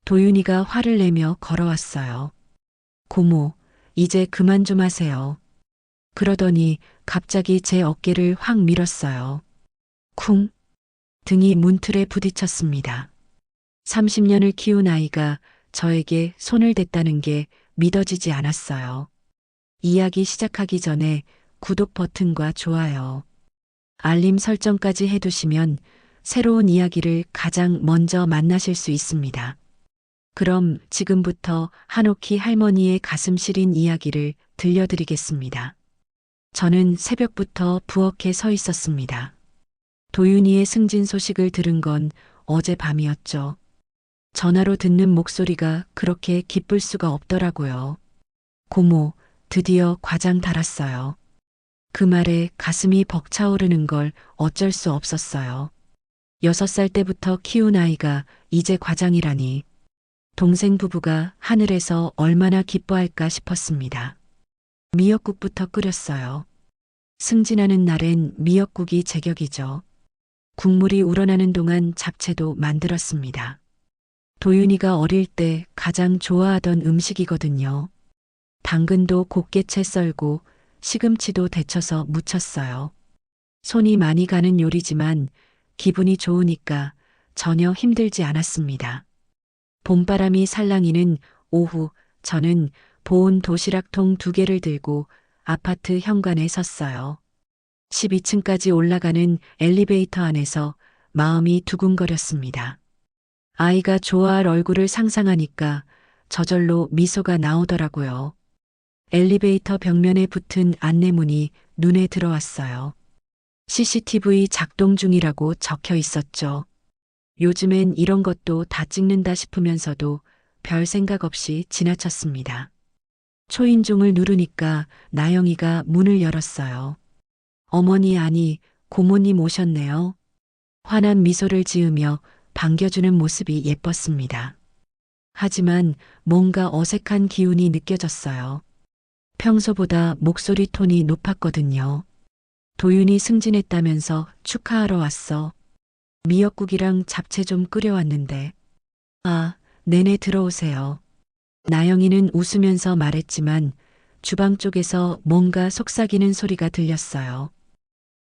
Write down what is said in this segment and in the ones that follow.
도윤이가 화를 내며 걸어왔어요. 고모, 이제 그만 좀 하세요. 그러더니 갑자기 제 어깨를 확 밀었어요. 쿵! 등이 문틀에 부딪혔습니다. 30년을 키운 아이가 저에게 손을 댔다는 게 믿어지지 않았어요. 이야기 시작하기 전에 구독 버튼과 좋아요, 알림 설정까지 해두시면 새로운 이야기를 가장 먼저 만나실 수 있습니다. 그럼 지금부터 한옥희 할머니의 가슴 시린 이야기를 들려드리겠습니다. 저는 새벽부터 부엌에 서 있었습니다. 도윤이의 승진 소식을 들은 건 어젯밤이었죠. 전화로 듣는 목소리가 그렇게 기쁠 수가 없더라고요. 고모, 드디어 과장 달았어요. 그 말에 가슴이 벅차오르는 걸 어쩔 수 없었어요. 6살 때부터 키운 아이가 이제 과장이라니. 동생 부부가 하늘에서 얼마나 기뻐할까 싶었습니다. 미역국부터 끓였어요. 승진하는 날엔 미역국이 제격이죠. 국물이 우러나는 동안 잡채도 만들었습니다. 도윤이가 어릴 때 가장 좋아하던 음식이거든요. 당근도 곱게 채 썰고 시금치도 데쳐서 무쳤어요. 손이 많이 가는 요리지만 기분이 좋으니까 전혀 힘들지 않았습니다. 봄바람이 살랑이는 오후, 저는 보온 도시락통 2개를 들고 아파트 현관에 섰어요. 12층까지 올라가는 엘리베이터 안에서 마음이 두근거렸습니다. 아이가 좋아할 얼굴을 상상하니까 저절로 미소가 나오더라고요. 엘리베이터 벽면에 붙은 안내문이 눈에 들어왔어요. CCTV 작동 중이라고 적혀 있었죠. 요즘엔 이런 것도 다 찍는다 싶으면서도 별 생각 없이 지나쳤습니다. 초인종을 누르니까 나영이가 문을 열었어요. 어머니 아니, 고모님 오셨네요. 환한 미소를 지으며 반겨주는 모습이 예뻤습니다. 하지만 뭔가 어색한 기운이 느껴졌어요. 평소보다 목소리 톤이 높았거든요. 도윤이 승진했다면서 축하하러 왔어. 미역국이랑 잡채 좀 끓여왔는데. 아, 내내 들어오세요. 나영이는 웃으면서 말했지만 주방 쪽에서 뭔가 속삭이는 소리가 들렸어요.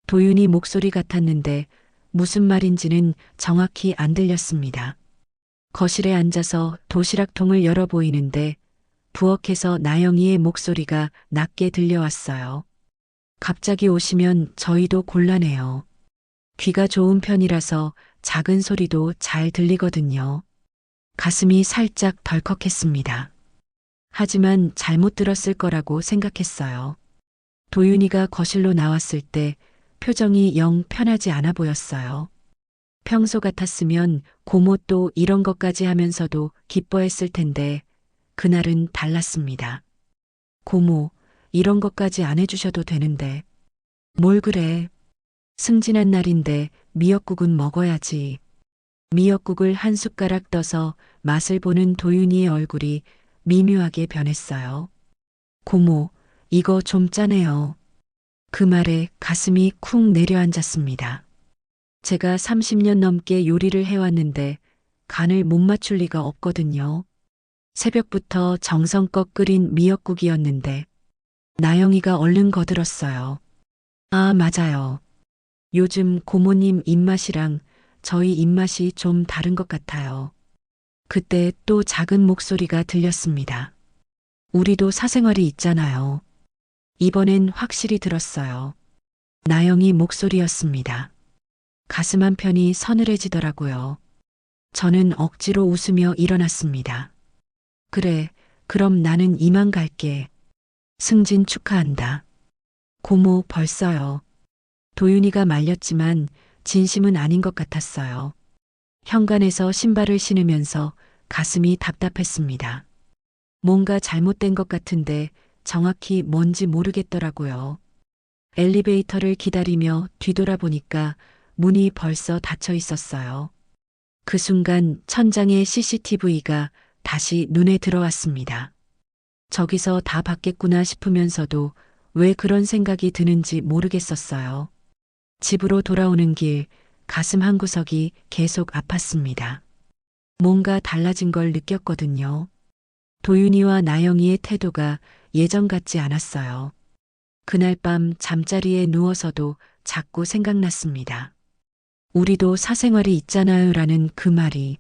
도윤이 목소리 같았는데 무슨 말인지는 정확히 안 들렸습니다. 거실에 앉아서 도시락통을 열어 보이는데 부엌에서 나영이의 목소리가 낮게 들려왔어요. 갑자기 오시면 저희도 곤란해요. 귀가 좋은 편이라서 작은 소리도 잘 들리거든요. 가슴이 살짝 덜컥했습니다. 하지만 잘못 들었을 거라고 생각했어요. 도윤이가 거실로 나왔을 때 표정이 영 편하지 않아 보였어요. 평소 같았으면 고모 또 이런 것까지 하면서도 기뻐했을 텐데 그날은 달랐습니다. 고모, 이런 것까지 안 해주셔도 되는데. 뭘 그래. 승진한 날인데 미역국은 먹어야지. 미역국을 한 숟가락 떠서 맛을 보는 도윤이의 얼굴이 미묘하게 변했어요. 고모, 이거 좀 짜네요. 그 말에 가슴이 쿵 내려앉았습니다. 제가 30년 넘게 요리를 해왔는데 간을 못 맞출 리가 없거든요. 새벽부터 정성껏 끓인 미역국이었는데 나영이가 얼른 거들었어요. 아, 맞아요. 요즘 고모님 입맛이랑 저희 입맛이 좀 다른 것 같아요. 그때 또 작은 목소리가 들렸습니다. 우리도 사생활이 있잖아요. 이번엔 확실히 들었어요. 나영이 목소리였습니다. 가슴 한편이 서늘해지더라고요. 저는 억지로 웃으며 일어났습니다. 그래, 그럼 나는 이만 갈게. 승진 축하한다. 고모 벌써요. 도윤이가 말렸지만 진심은 아닌 것 같았어요. 현관에서 신발을 신으면서 가슴이 답답했습니다. 뭔가 잘못된 것 같은데 정확히 뭔지 모르겠더라고요. 엘리베이터를 기다리며 뒤돌아보니까 문이 벌써 닫혀 있었어요. 그 순간 천장의 CCTV가 다시 눈에 들어왔습니다. 저기서 다 봤겠구나 싶으면서도 왜 그런 생각이 드는지 모르겠었어요. 집으로 돌아오는 길 가슴 한구석이 계속 아팠습니다. 뭔가 달라진 걸 느꼈거든요. 도윤이와 나영이의 태도가 예전 같지 않았어요. 그날 밤 잠자리에 누워서도 자꾸 생각났습니다. 우리도 사생활이 있잖아요 라는 그 말이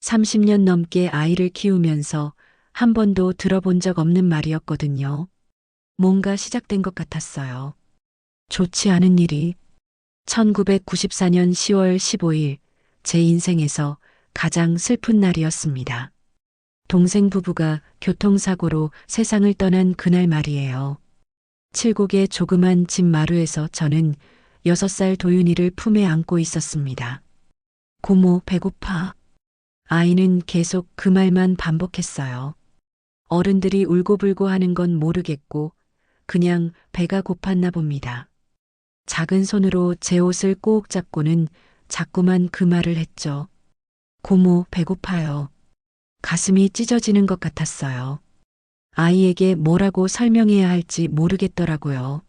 30년 넘게 아이를 키우면서 한 번도 들어본 적 없는 말이었거든요. 뭔가 시작된 것 같았어요. 좋지 않은 일이 1994년 10월 15일 제 인생에서 가장 슬픈 날이었습니다. 동생 부부가 교통사고로 세상을 떠난 그날 말이에요. 칠곡의 조그만 집 마루에서 저는 6살 도윤이를 품에 안고 있었습니다. 고모, 배고파. 아이는 계속 그 말만 반복했어요. 어른들이 울고불고 하는 건 모르겠고 그냥 배가 고팠나 봅니다. 작은 손으로 제 옷을 꼭 잡고는 자꾸만 그 말을 했죠. 고모, 배고파요. 가슴이 찢어지는 것 같았어요. 아이에게 뭐라고 설명해야 할지 모르겠더라고요.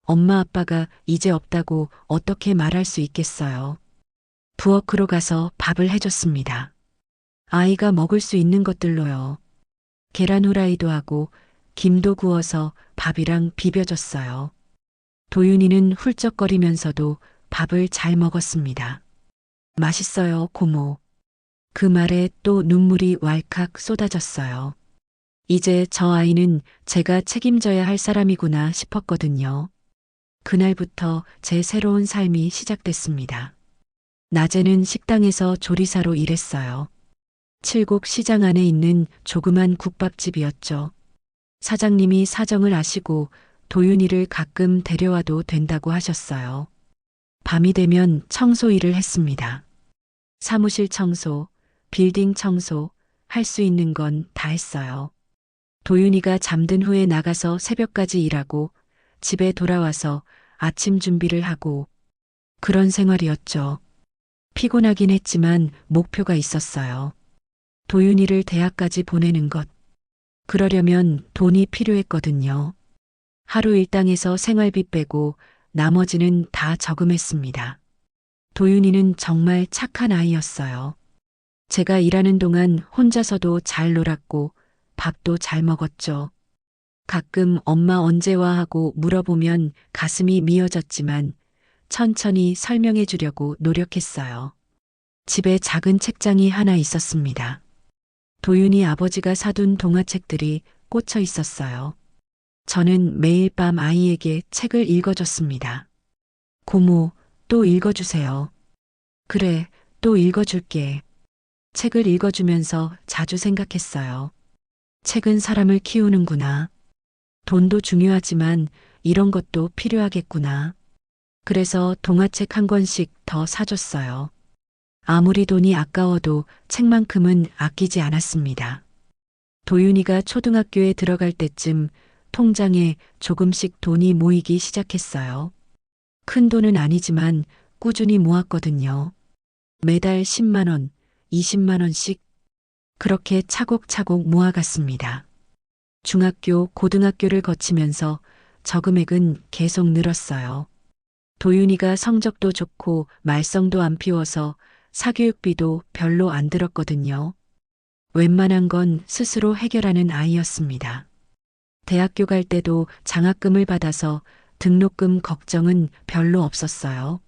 엄마 아빠가 이제 없다고 어떻게 말할 수 있겠어요. 부엌으로 가서 밥을 해줬습니다. 아이가 먹을 수 있는 것들로요. 계란 후라이도 하고 김도 구워서 밥이랑 비벼줬어요. 도윤이는 훌쩍거리면서도 밥을 잘 먹었습니다. 맛있어요, 고모. 그 말에 또 눈물이 왈칵 쏟아졌어요. 이제 저 아이는 제가 책임져야 할 사람이구나 싶었거든요. 그날부터 제 새로운 삶이 시작됐습니다. 낮에는 식당에서 조리사로 일했어요. 칠곡 시장 안에 있는 조그만 국밥집이었죠. 사장님이 사정을 아시고 도윤이를 가끔 데려와도 된다고 하셨어요. 밤이 되면 청소 일을 했습니다. 사무실 청소, 빌딩 청소, 할 수 있는 건 다 했어요. 도윤이가 잠든 후에 나가서 새벽까지 일하고 집에 돌아와서 아침 준비를 하고 그런 생활이었죠. 피곤하긴 했지만 목표가 있었어요. 도윤이를 대학까지 보내는 것. 그러려면 돈이 필요했거든요. 하루 일당에서 생활비 빼고 나머지는 다 저금했습니다. 도윤이는 정말 착한 아이였어요. 제가 일하는 동안 혼자서도 잘 놀았고 밥도 잘 먹었죠. 가끔 엄마 언제 와 하고 물어보면 가슴이 미어졌지만 천천히 설명해 주려고 노력했어요. 집에 작은 책장이 하나 있었습니다. 도윤이 아버지가 사둔 동화책들이 꽂혀 있었어요. 저는 매일 밤 아이에게 책을 읽어줬습니다. 고모, 또 읽어주세요. 그래, 또 읽어줄게. 책을 읽어주면서 자주 생각했어요. 책은 사람을 키우는구나. 돈도 중요하지만 이런 것도 필요하겠구나. 그래서 동화책 한 권씩 더 사줬어요. 아무리 돈이 아까워도 책만큼은 아끼지 않았습니다. 도윤이가 초등학교에 들어갈 때쯤 통장에 조금씩 돈이 모이기 시작했어요. 큰 돈은 아니지만 꾸준히 모았거든요. 매달 10만 원, 20만 원씩 그렇게 차곡차곡 모아갔습니다. 중학교, 고등학교를 거치면서 저금액은 계속 늘었어요. 도윤이가 성적도 좋고 말썽도 안 피워서 사교육비도 별로 안 들었거든요. 웬만한 건 스스로 해결하는 아이였습니다. 대학교 갈 때도 장학금을 받아서 등록금 걱정은 별로 없었어요.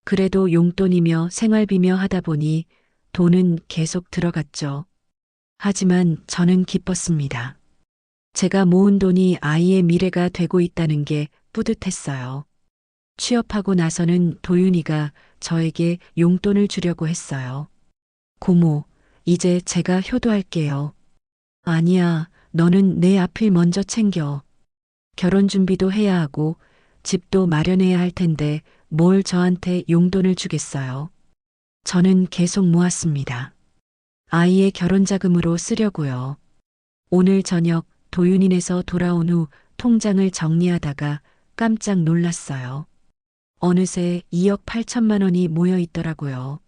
그래도 용돈이며 생활비며 하다 보니 돈은 계속 들어갔죠. 하지만 저는 기뻤습니다. 제가 모은 돈이 아이의 미래가 되고 있다는 게 뿌듯했어요. 취업하고 나서는 도윤이가 저에게 용돈을 주려고 했어요. 고모, 이제 제가 효도할게요. 아니야, 너는 내 앞을 먼저 챙겨. 결혼 준비도 해야 하고 집도 마련해야 할 텐데 뭘 저한테 용돈을 주겠어요. 저는 계속 모았습니다. 아이의 결혼 자금으로 쓰려고요. 오늘 저녁 도윤인에서 돌아온 후 통장을 정리하다가 깜짝 놀랐어요. 어느새 2억 8천만 원이 모여 있더라고요.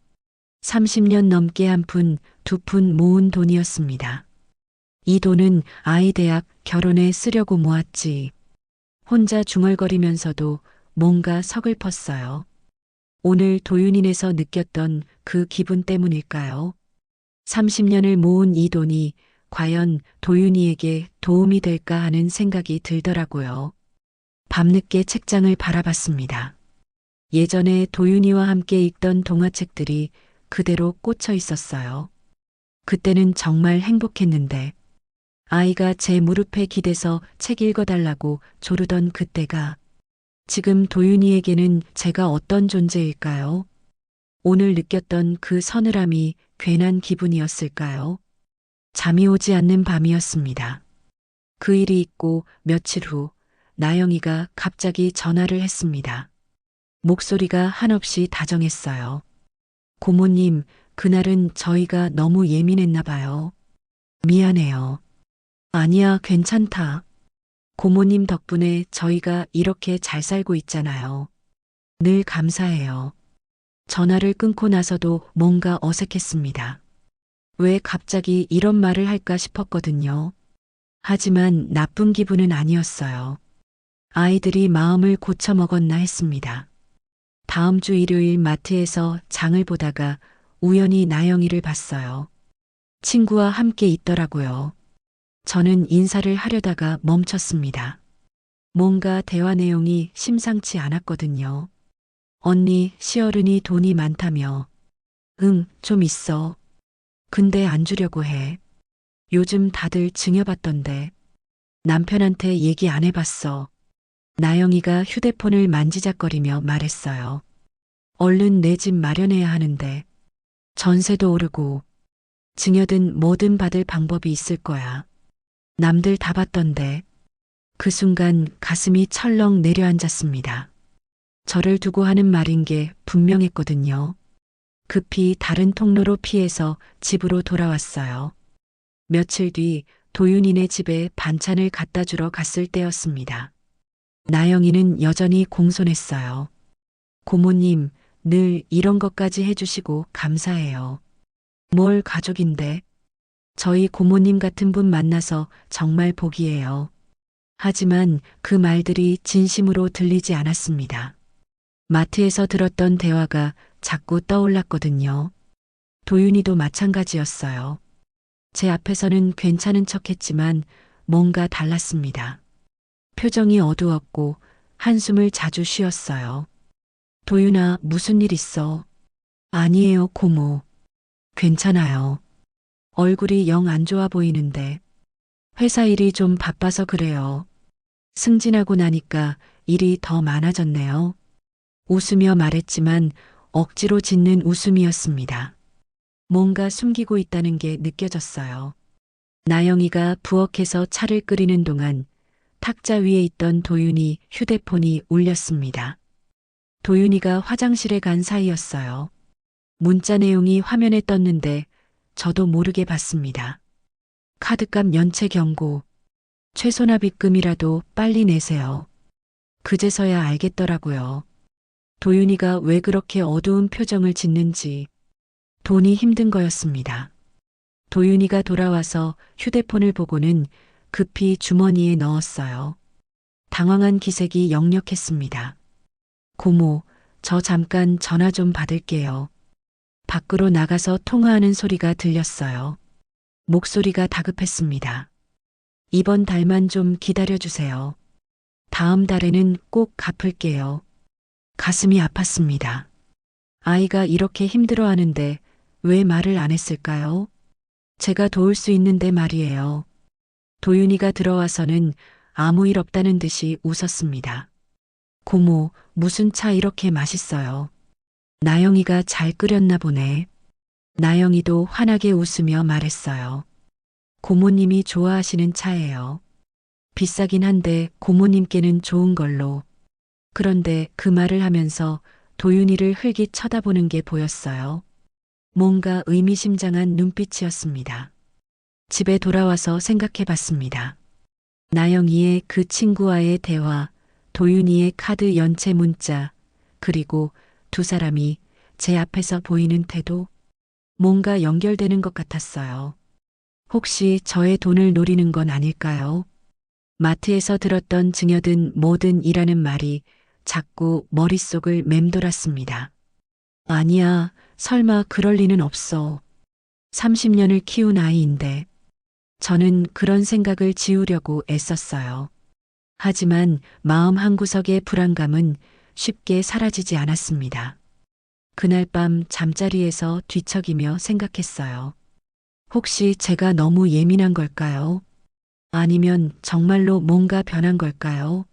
30년 넘게 한 푼, 두 푼 모은 돈이었습니다. 이 돈은 아이 대학 결혼에 쓰려고 모았지. 혼자 중얼거리면서도 뭔가 서글펐어요. 오늘 도윤인에서 느꼈던 그 기분 때문일까요? 30년을 모은 이 돈이 과연 도윤이에게 도움이 될까 하는 생각이 들더라고요. 밤늦게 책장을 바라봤습니다. 예전에 도윤이와 함께 읽던 동화책들이 그대로 꽂혀 있었어요. 그때는 정말 행복했는데 아이가 제 무릎에 기대서 책 읽어달라고 조르던 그때가 지금 도윤이에게는 제가 어떤 존재일까요? 오늘 느꼈던 그 서늘함이 괜한 기분이었을까요? 잠이 오지 않는 밤이었습니다. 그 일이 있고 며칠 후 나영이가 갑자기 전화를 했습니다. 목소리가 한없이 다정했어요. 고모님, 그날은 저희가 너무 예민했나 봐요. 미안해요. 아니야, 괜찮다. 고모님 덕분에 저희가 이렇게 잘 살고 있잖아요. 늘 감사해요. 전화를 끊고 나서도 뭔가 어색했습니다. 왜 갑자기 이런 말을 할까 싶었거든요. 하지만 나쁜 기분은 아니었어요. 아이들이 마음을 고쳐먹었나 했습니다. 다음 주 일요일 마트에서 장을 보다가 우연히 나영이를 봤어요. 친구와 함께 있더라고요. 저는 인사를 하려다가 멈췄습니다. 뭔가 대화 내용이 심상치 않았거든요. 언니, 시어른이 돈이 많다며. 응, 좀 있어. 근데 안 주려고 해. 요즘 다들 증여받던데. 남편한테 얘기 안 해봤어. 나영이가 휴대폰을 만지작거리며 말했어요. 얼른 내 집 마련해야 하는데. 전세도 오르고 증여든 뭐든 받을 방법이 있을 거야. 남들 다 받던데. 그 순간 가슴이 철렁 내려앉았습니다. 저를 두고 하는 말인 게 분명했거든요. 급히 다른 통로로 피해서 집으로 돌아왔어요. 며칠 뒤 도윤이네 집에 반찬을 갖다 주러 갔을 때였습니다. 나영이는 여전히 공손했어요. 고모님, 늘 이런 것까지 해주시고 감사해요. 뭘 가족인데? 저희 고모님 같은 분 만나서 정말 복이에요. 하지만 그 말들이 진심으로 들리지 않았습니다. 마트에서 들었던 대화가 자꾸 떠올랐거든요. 도윤이도 마찬가지였어요. 제 앞에서는 괜찮은 척했지만 뭔가 달랐습니다. 표정이 어두웠고 한숨을 자주 쉬었어요. 도윤아, 무슨 일 있어? 아니에요, 고모. 괜찮아요. 얼굴이 영 안 좋아 보이는데. 회사 일이 좀 바빠서 그래요. 승진하고 나니까 일이 더 많아졌네요. 웃으며 말했지만 억지로 짓는 웃음이었습니다. 뭔가 숨기고 있다는 게 느껴졌어요. 나영이가 부엌에서 차를 끓이는 동안 탁자 위에 있던 도윤이 휴대폰이 울렸습니다. 도윤이가 화장실에 간 사이였어요. 문자 내용이 화면에 떴는데 저도 모르게 봤습니다. 카드값 연체 경고. 최소납입금이라도 빨리 내세요. 그제서야 알겠더라고요. 도윤이가 왜 그렇게 어두운 표정을 짓는지. 돈이 힘든 거였습니다. 도윤이가 돌아와서 휴대폰을 보고는 급히 주머니에 넣었어요. 당황한 기색이 역력했습니다. 고모, 저 잠깐 전화 좀 받을게요. 밖으로 나가서 통화하는 소리가 들렸어요. 목소리가 다급했습니다. 이번 달만 좀 기다려주세요. 다음 달에는 꼭 갚을게요. 가슴이 아팠습니다. 아이가 이렇게 힘들어하는데 왜 말을 안 했을까요? 제가 도울 수 있는데 말이에요. 도윤이가 들어와서는 아무 일 없다는 듯이 웃었습니다. 고모, 무슨 차 이렇게 맛있어요. 나영이가 잘 끓였나 보네. 나영이도 환하게 웃으며 말했어요. 고모님이 좋아하시는 차예요. 비싸긴 한데 고모님께는 좋은 걸로. 그런데 그 말을 하면서 도윤이를 흘깃 쳐다보는 게 보였어요. 뭔가 의미심장한 눈빛이었습니다. 집에 돌아와서 생각해 봤습니다. 나영이의 그 친구와의 대화, 도윤이의 카드 연체 문자, 그리고 두 사람이 제 앞에서 보이는 태도, 뭔가 연결되는 것 같았어요. 혹시 저의 돈을 노리는 건 아닐까요? 마트에서 들었던 증여든 뭐든 이라는 말이 자꾸 머릿속을 맴돌았습니다. 아니야, 설마 그럴 리는 없어. 30년을 키운 아이인데 저는 그런 생각을 지우려고 애썼어요. 하지만 마음 한구석의 불안감은 쉽게 사라지지 않았습니다. 그날 밤 잠자리에서 뒤척이며 생각했어요. 혹시 제가 너무 예민한 걸까요? 아니면 정말로 뭔가 변한 걸까요?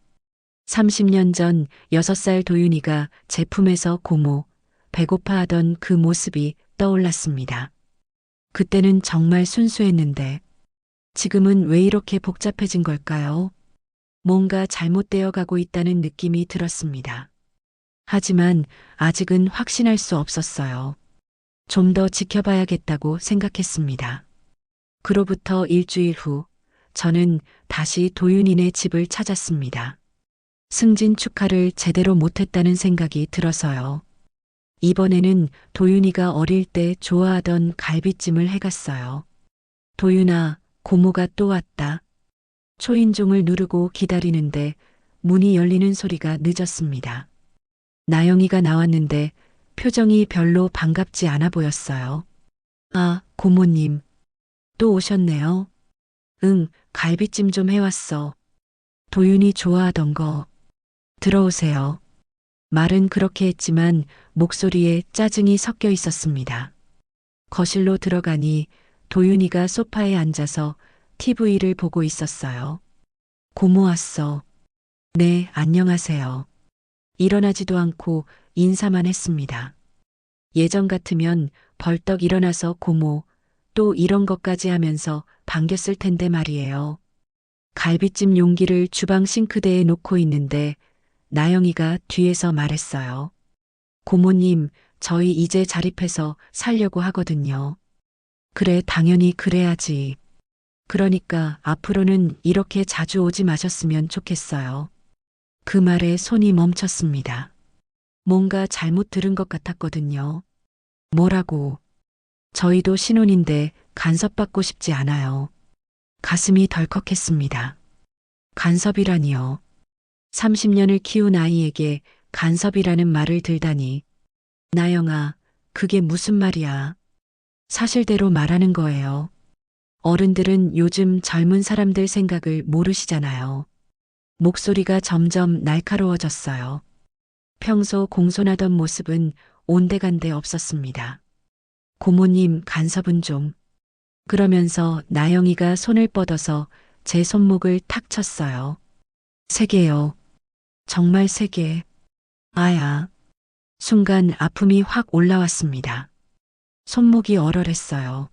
30년 전 6살 도윤이가 제품에서 고모, 배고파하던 그 모습이 떠올랐습니다. 그때는 정말 순수했는데 지금은 왜 이렇게 복잡해진 걸까요? 뭔가 잘못되어 가고 있다는 느낌이 들었습니다. 하지만 아직은 확신할 수 없었어요. 좀 더 지켜봐야겠다고 생각했습니다. 그로부터 일주일 후, 저는 다시 도윤이네 집을 찾았습니다. 승진 축하를 제대로 못했다는 생각이 들어서요. 이번에는 도윤이가 어릴 때 좋아하던 갈비찜을 해갔어요. 도윤아, 고모가 또 왔다. 초인종을 누르고 기다리는데 문이 열리는 소리가 늦었습니다. 나영이가 나왔는데 표정이 별로 반갑지 않아 보였어요. 아, 고모님. 또 오셨네요. 응, 갈비찜 좀 해왔어. 도윤이 좋아하던 거. 들어오세요. 말은 그렇게 했지만 목소리에 짜증이 섞여 있었습니다. 거실로 들어가니 도윤이가 소파에 앉아서 TV를 보고 있었어요. 고모 왔어. 네, 안녕하세요. 일어나지도 않고 인사만 했습니다. 예전 같으면 벌떡 일어나서 고모, 또 이런 것까지 하면서 반겼을 텐데 말이에요. 갈비찜 용기를 주방 싱크대에 놓고 있는데 나영이가 뒤에서 말했어요. 고모님, 저희 이제 자립해서 살려고 하거든요. 그래, 당연히 그래야지. 그러니까 앞으로는 이렇게 자주 오지 마셨으면 좋겠어요. 그 말에 손이 멈췄습니다. 뭔가 잘못 들은 것 같았거든요. 뭐라고? 저희도 신혼인데 간섭받고 싶지 않아요. 가슴이 덜컥했습니다. 간섭이라니요. 30년을 키운 아이에게 간섭이라는 말을 들다니. 나영아, 그게 무슨 말이야? 사실대로 말하는 거예요. 어른들은 요즘 젊은 사람들 생각을 모르시잖아요. 목소리가 점점 날카로워졌어요. 평소 공손하던 모습은 온데간데 없었습니다. 고모님 간섭은 좀. 그러면서 나영이가 손을 뻗어서 제 손목을 탁 쳤어요. 세게요. 정말 세게. 아야. 순간 아픔이 확 올라왔습니다. 손목이 얼얼했어요.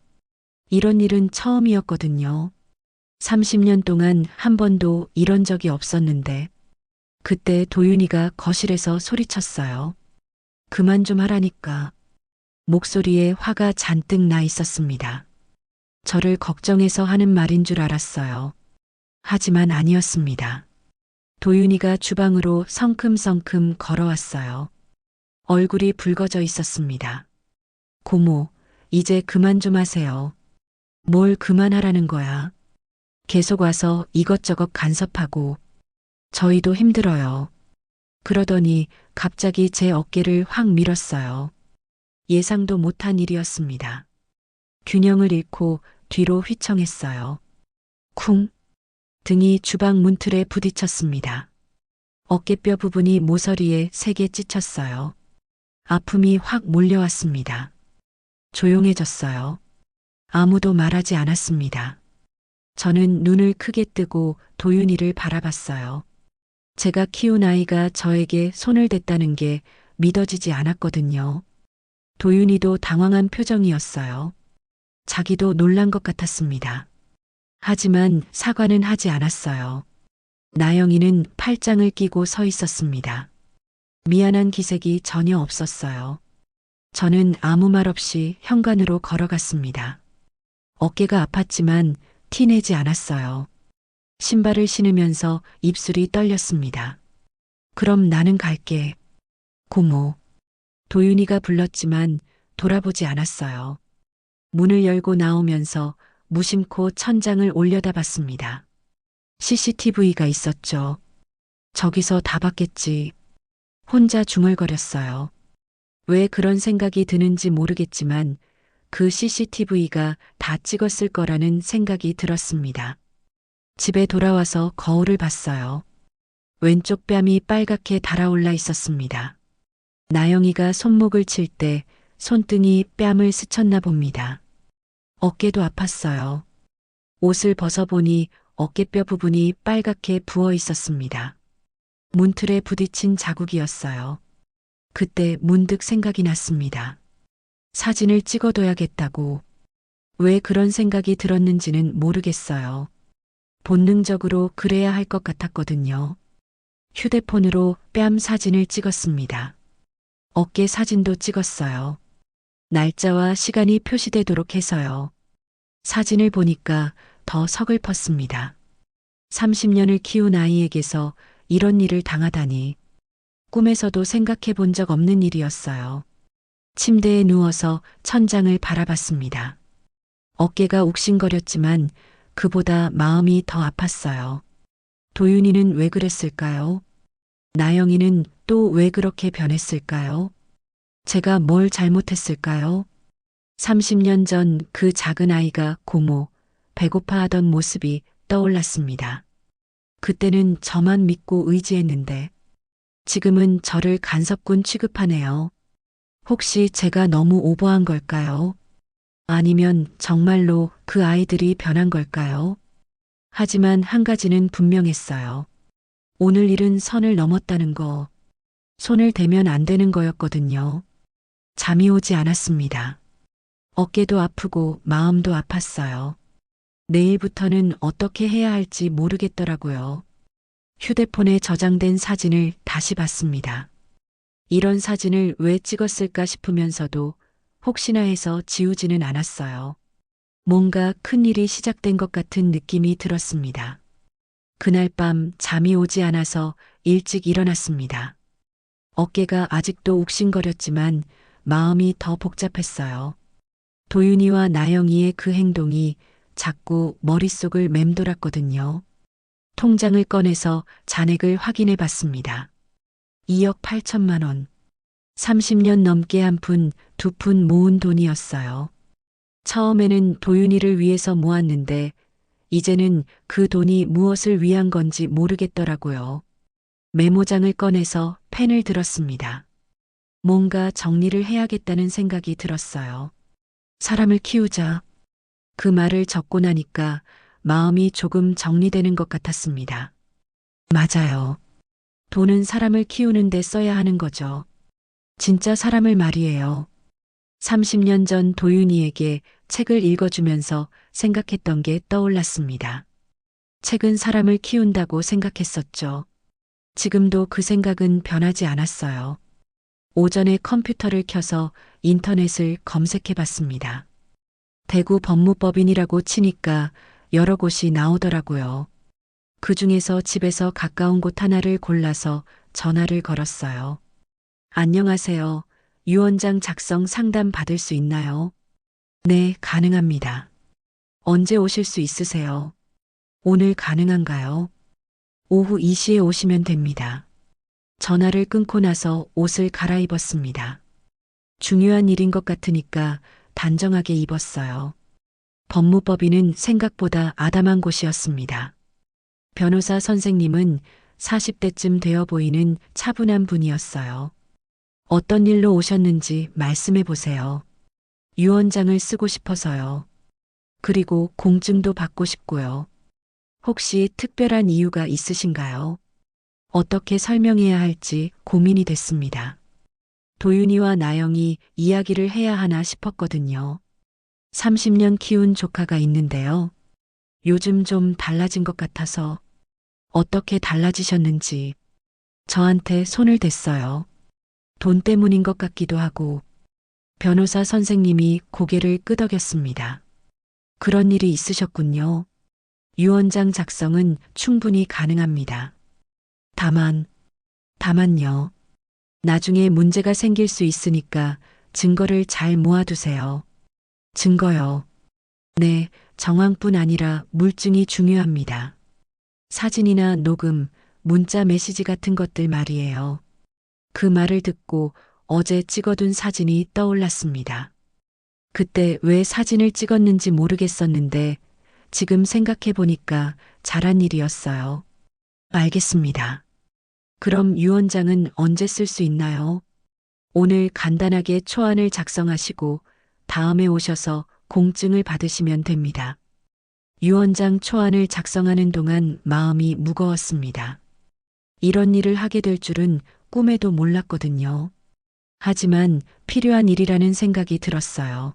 이런 일은 처음이었거든요. 30년 동안 한 번도 이런 적이 없었는데 그때 도윤이가 거실에서 소리쳤어요. 그만 좀 하라니까. 목소리에 화가 잔뜩 나 있었습니다. 저를 걱정해서 하는 말인 줄 알았어요. 하지만 아니었습니다. 도윤이가 주방으로 성큼성큼 걸어왔어요. 얼굴이 붉어져 있었습니다. 고모, 이제 그만 좀 하세요. 뭘 그만하라는 거야. 계속 와서 이것저것 간섭하고 저희도 힘들어요. 그러더니 갑자기 제 어깨를 확 밀었어요. 예상도 못한 일이었습니다. 균형을 잃고 뒤로 휘청했어요. 쿵! 등이 주방 문틀에 부딪혔습니다. 어깨뼈 부분이 모서리에 세게 찢혔어요. 아픔이 확 몰려왔습니다. 조용해졌어요. 아무도 말하지 않았습니다. 저는 눈을 크게 뜨고 도윤이를 바라봤어요. 제가 키운 아이가 저에게 손을 댔다는 게 믿어지지 않았거든요. 도윤이도 당황한 표정이었어요. 자기도 놀란 것 같았습니다. 하지만 사과는 하지 않았어요. 나영이는 팔짱을 끼고 서 있었습니다. 미안한 기색이 전혀 없었어요. 저는 아무 말 없이 현관으로 걸어갔습니다. 어깨가 아팠지만 티내지 않았어요. 신발을 신으면서 입술이 떨렸습니다. 그럼 나는 갈게. 고모. 도윤이가 불렀지만 돌아보지 않았어요. 문을 열고 나오면서 무심코 천장을 올려다봤습니다. CCTV가 있었죠. 저기서 다 봤겠지. 혼자 중얼거렸어요. 왜 그런 생각이 드는지 모르겠지만 그 CCTV가 다 찍었을 거라는 생각이 들었습니다. 집에 돌아와서 거울을 봤어요. 왼쪽 뺨이 빨갛게 달아올라 있었습니다. 나영이가 손목을 칠 때 손등이 뺨을 스쳤나 봅니다. 어깨도 아팠어요. 옷을 벗어보니 어깨뼈 부분이 빨갛게 부어 있었습니다. 문틀에 부딪힌 자국이었어요. 그때 문득 생각이 났습니다. 사진을 찍어둬야겠다고. 왜 그런 생각이 들었는지는 모르겠어요. 본능적으로 그래야 할 것 같았거든요. 휴대폰으로 뺨 사진을 찍었습니다. 어깨 사진도 찍었어요. 날짜와 시간이 표시되도록 해서요. 사진을 보니까 더 서글펐습니다. 30년을 키운 아이에게서 이런 일을 당하다니. 꿈에서도 생각해 본 적 없는 일이었어요. 침대에 누워서 천장을 바라봤습니다. 어깨가 욱신거렸지만 그보다 마음이 더 아팠어요. 도윤이는 왜 그랬을까요? 나영이는 또 왜 그렇게 변했을까요? 제가 뭘 잘못했을까요? 30년 전 그 작은 아이가 고모, 배고파하던 모습이 떠올랐습니다. 그때는 저만 믿고 의지했는데 지금은 저를 간섭꾼 취급하네요. 혹시 제가 너무 오버한 걸까요? 아니면 정말로 그 아이들이 변한 걸까요? 하지만 한 가지는 분명했어요. 오늘 일은 선을 넘었다는 거. 손을 대면 안 되는 거였거든요. 잠이 오지 않았습니다. 어깨도 아프고 마음도 아팠어요. 내일부터는 어떻게 해야 할지 모르겠더라고요. 휴대폰에 저장된 사진을 다시 봤습니다. 이런 사진을 왜 찍었을까 싶으면서도 혹시나 해서 지우지는 않았어요. 뭔가 큰일이 시작된 것 같은 느낌이 들었습니다. 그날 밤 잠이 오지 않아서 일찍 일어났습니다. 어깨가 아직도 욱신거렸지만 마음이 더 복잡했어요. 도윤이와 나영이의 그 행동이 자꾸 머릿속을 맴돌았거든요. 통장을 꺼내서 잔액을 확인해 봤습니다. 2억 8천만 원. 30년 넘게 한 푼, 두 푼 모은 돈이었어요. 처음에는 도윤이를 위해서 모았는데 이제는 그 돈이 무엇을 위한 건지 모르겠더라고요. 메모장을 꺼내서 펜을 들었습니다. 뭔가 정리를 해야겠다는 생각이 들었어요. 사람을 키우자. 그 말을 적고 나니까 마음이 조금 정리되는 것 같았습니다. 맞아요. 돈은 사람을 키우는 데 써야 하는 거죠. 진짜 사람을 말이에요. 30년 전 도윤이에게 책을 읽어주면서 생각했던 게 떠올랐습니다. 책은 사람을 키운다고 생각했었죠. 지금도 그 생각은 변하지 않았어요. 오전에 컴퓨터를 켜서 인터넷을 검색해 봤습니다. 대구 법무법인이라고 치니까 여러 곳이 나오더라고요. 그 중에서 집에서 가까운 곳 하나를 골라서 전화를 걸었어요. 안녕하세요. 유언장 작성 상담 받을 수 있나요? 네, 가능합니다. 언제 오실 수 있으세요? 오늘 가능한가요? 오후 2시에 오시면 됩니다. 전화를 끊고 나서 옷을 갈아입었습니다. 중요한 일인 것 같으니까 단정하게 입었어요. 법무법인은 생각보다 아담한 곳이었습니다. 변호사 선생님은 40대쯤 되어 보이는 차분한 분이었어요. 어떤 일로 오셨는지 말씀해 보세요. 유언장을 쓰고 싶어서요. 그리고 공증도 받고 싶고요. 혹시 특별한 이유가 있으신가요? 어떻게 설명해야 할지 고민이 됐습니다. 도윤이와 나영이 이야기를 해야 하나 싶었거든요. 30년 키운 조카가 있는데요. 요즘 좀 달라진 것 같아서 어떻게 달라지셨는지 저한테 손을 댔어요. 돈 때문인 것 같기도 하고 변호사 선생님이 고개를 끄덕였습니다. 그런 일이 있으셨군요. 유언장 작성은 충분히 가능합니다. 다만요. 나중에 문제가 생길 수 있으니까 증거를 잘 모아두세요. 증거요. 네, 정황뿐 아니라 물증이 중요합니다. 사진이나 녹음, 문자 메시지 같은 것들 말이에요. 그 말을 듣고 어제 찍어둔 사진이 떠올랐습니다. 그때 왜 사진을 찍었는지 모르겠었는데 지금 생각해 보니까 잘한 일이었어요. 알겠습니다. 그럼 유언장은 언제 쓸 수 있나요? 오늘 간단하게 초안을 작성하시고 다음에 오셔서 공증을 받으시면 됩니다. 유언장 초안을 작성하는 동안 마음이 무거웠습니다. 이런 일을 하게 될 줄은 꿈에도 몰랐거든요. 하지만 필요한 일이라는 생각이 들었어요.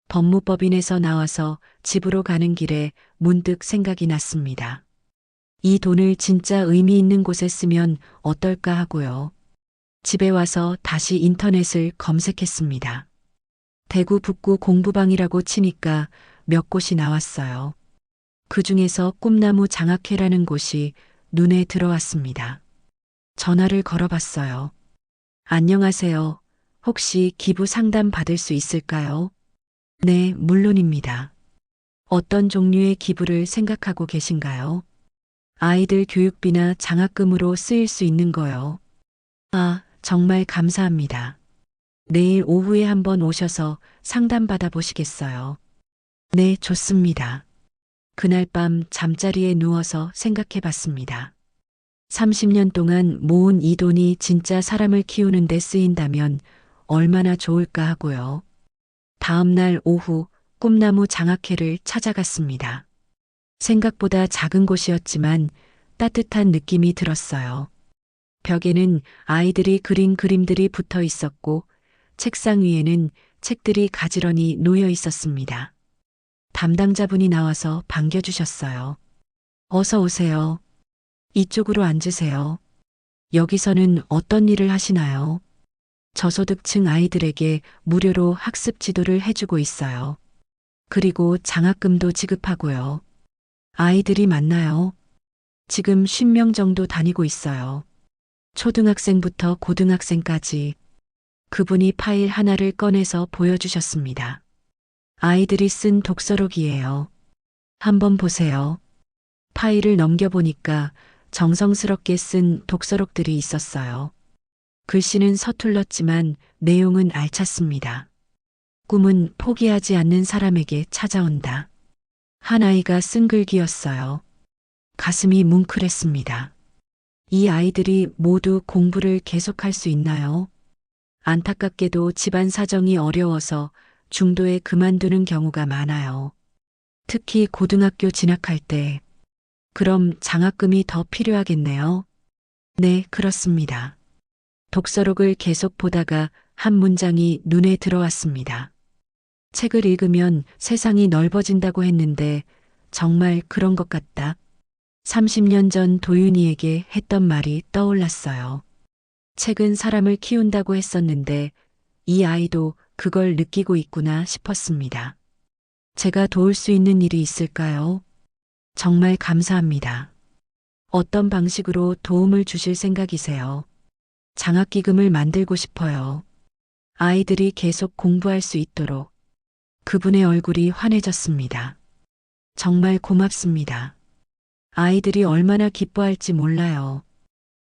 법무법인에서 나와서 집으로 가는 길에 문득 생각이 났습니다. 이 돈을 진짜 의미 있는 곳에 쓰면 어떨까 하고요. 집에 와서 다시 인터넷을 검색했습니다. 대구 북구 공부방이라고 치니까 몇 곳이 나왔어요. 그 중에서 꿈나무 장학회라는 곳이 눈에 들어왔습니다. 전화를 걸어봤어요. 안녕하세요. 혹시 기부 상담 받을 수 있을까요? 네, 물론입니다. 어떤 종류의 기부를 생각하고 계신가요? 아이들 교육비나 장학금으로 쓰일 수 있는 거요. 아, 정말 감사합니다. 내일 오후에 한번 오셔서 상담 받아보시겠어요? 네, 좋습니다. 그날 밤 잠자리에 누워서 생각해 봤습니다. 30년 동안 모은 이 돈이 진짜 사람을 키우는 데 쓰인다면 얼마나 좋을까 하고요. 다음 날 오후 꿈나무 장학회를 찾아갔습니다. 생각보다 작은 곳이었지만 따뜻한 느낌이 들었어요. 벽에는 아이들이 그린 그림들이 붙어 있었고 책상 위에는 책들이 가지런히 놓여 있었습니다. 담당자분이 나와서 반겨주셨어요. 어서 오세요. 이쪽으로 앉으세요. 여기서는 어떤 일을 하시나요? 저소득층 아이들에게 무료로 학습 지도를 해주고 있어요. 그리고 장학금도 지급하고요. 아이들이 많나요? 지금 50명 정도 다니고 있어요. 초등학생부터 고등학생까지. 그분이 파일 하나를 꺼내서 보여주셨습니다. 아이들이 쓴 독서록이에요. 한번 보세요. 파일을 넘겨보니까 정성스럽게 쓴 독서록들이 있었어요. 글씨는 서툴렀지만 내용은 알찼습니다. 꿈은 포기하지 않는 사람에게 찾아온다. 한 아이가 쓴 글귀였어요. 가슴이 뭉클했습니다. 이 아이들이 모두 공부를 계속할 수 있나요? 안타깝게도 집안 사정이 어려워서 중도에 그만두는 경우가 많아요. 특히 고등학교 진학할 때. 그럼 장학금이 더 필요하겠네요. 네, 그렇습니다. 독서록을 계속 보다가 한 문장이 눈에 들어왔습니다. 책을 읽으면 세상이 넓어진다고 했는데 정말 그런 것 같다. 30년 전 도윤이에게 했던 말이 떠올랐어요. 책은 사람을 키운다고 했었는데 이 아이도 그걸 느끼고 있구나 싶었습니다. 제가 도울 수 있는 일이 있을까요? 정말 감사합니다. 어떤 방식으로 도움을 주실 생각이세요? 장학기금을 만들고 싶어요. 아이들이 계속 공부할 수 있도록. 그분의 얼굴이 환해졌습니다. 정말 고맙습니다. 아이들이 얼마나 기뻐할지 몰라요.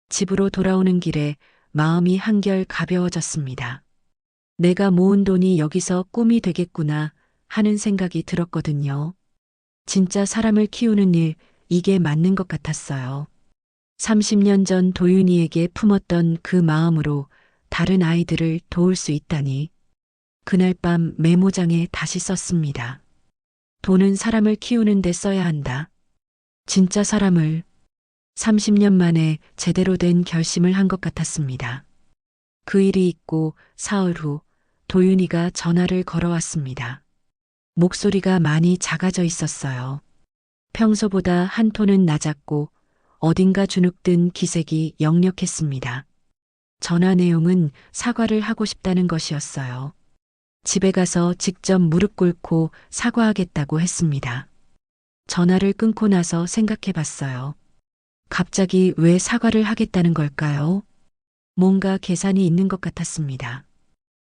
집으로 돌아오는 길에 마음이 한결 가벼워졌습니다. 내가 모은 돈이 여기서 꿈이 되겠구나 하는 생각이 들었거든요. 진짜 사람을 키우는 일, 이게 맞는 것 같았어요. 30년 전 도윤이에게 품었던 그 마음으로 다른 아이들을 도울 수 있다니. 그날 밤 메모장에 다시 썼습니다. 돈은 사람을 키우는 데 써야 한다. 진짜 사람을. 30년 만에 제대로 된 결심을 한 것 같았습니다. 그 일이 있고 사흘 후 도윤이가 전화를 걸어왔습니다. 목소리가 많이 작아져 있었어요. 평소보다 한 톤은 낮았고 어딘가 주눅든 기색이 역력했습니다. 전화 내용은 사과를 하고 싶다는 것이었어요. 집에 가서 직접 무릎 꿇고 사과하겠다고 했습니다. 전화를 끊고 나서 생각해 봤어요. 갑자기 왜 사과를 하겠다는 걸까요? 뭔가 계산이 있는 것 같았습니다.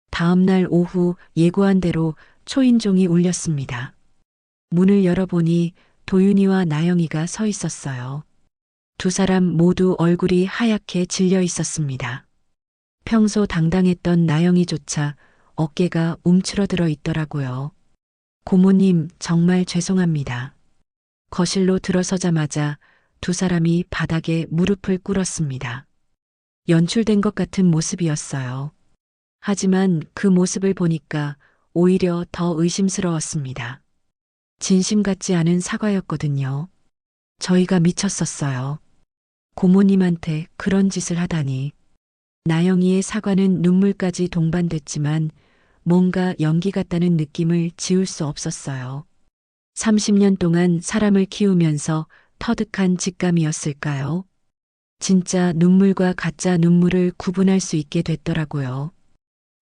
다음 날 오후 예고한 대로 초인종이 울렸습니다. 문을 열어보니 도윤이와 나영이가 서 있었어요. 두 사람 모두 얼굴이 하얗게 질려 있었습니다. 평소 당당했던 나영이조차 어깨가 움츠러들어 있더라고요. 고모님, 정말 죄송합니다. 거실로 들어서자마자 두 사람이 바닥에 무릎을 꿇었습니다. 연출된 것 같은 모습이었어요. 하지만 그 모습을 보니까 오히려 더 의심스러웠습니다. 진심 같지 않은 사과였거든요. 저희가 미쳤었어요. 고모님한테 그런 짓을 하다니. 나영이의 사과는 눈물까지 동반됐지만 뭔가 연기 같다는 느낌을 지울 수 없었어요. 30년 동안 사람을 키우면서 터득한 직감이었을까요? 진짜 눈물과 가짜 눈물을 구분할 수 있게 됐더라고요.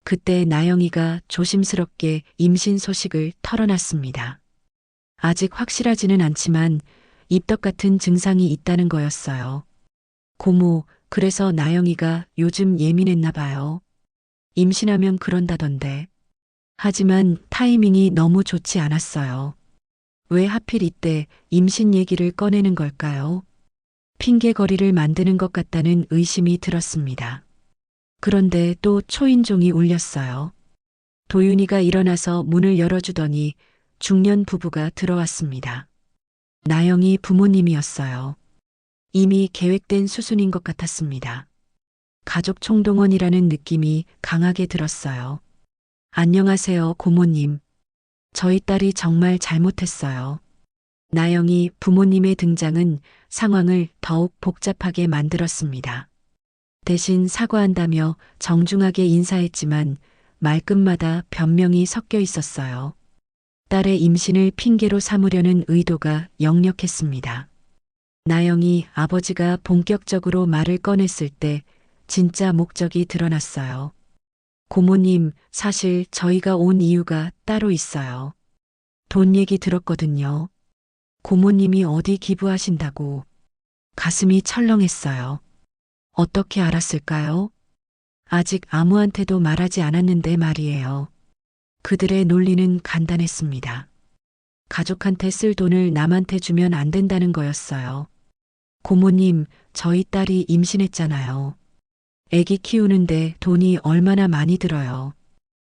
그때 나영이가 조심스럽게 임신 소식을 털어놨습니다. 아직 확실하지는 않지만 입덧 같은 증상이 있다는 거였어요. 고모, 그래서 나영이가 요즘 예민했나 봐요. 임신하면 그런다던데. 하지만 타이밍이 너무 좋지 않았어요. 왜 하필 이때 임신 얘기를 꺼내는 걸까요? 핑계거리를 만드는 것 같다는 의심이 들었습니다. 그런데 또 초인종이 울렸어요. 도윤이가 일어나서 문을 열어주더니 중년 부부가 들어왔습니다. 나영이 부모님이었어요. 이미 계획된 수순인 것 같았습니다. 가족 총동원이라는 느낌이 강하게 들었어요. 안녕하세요, 고모님. 저희 딸이 정말 잘못했어요. 나영이 부모님의 등장은 상황을 더욱 복잡하게 만들었습니다. 대신 사과한다며 정중하게 인사했지만 말끝마다 변명이 섞여 있었어요. 딸의 임신을 핑계로 삼으려는 의도가 역력했습니다. 나영이 아버지가 본격적으로 말을 꺼냈을 때 진짜 목적이 드러났어요. 고모님, 사실 저희가 온 이유가 따로 있어요. 돈 얘기 들었거든요. 고모님이 어디 기부하신다고. 가슴이 철렁했어요. 어떻게 알았을까요? 아직 아무한테도 말하지 않았는데 말이에요. 그들의 논리는 간단했습니다. 가족한테 쓸 돈을 남한테 주면 안 된다는 거였어요. 고모님, 저희 딸이 임신했잖아요. 애기 키우는데 돈이 얼마나 많이 들어요.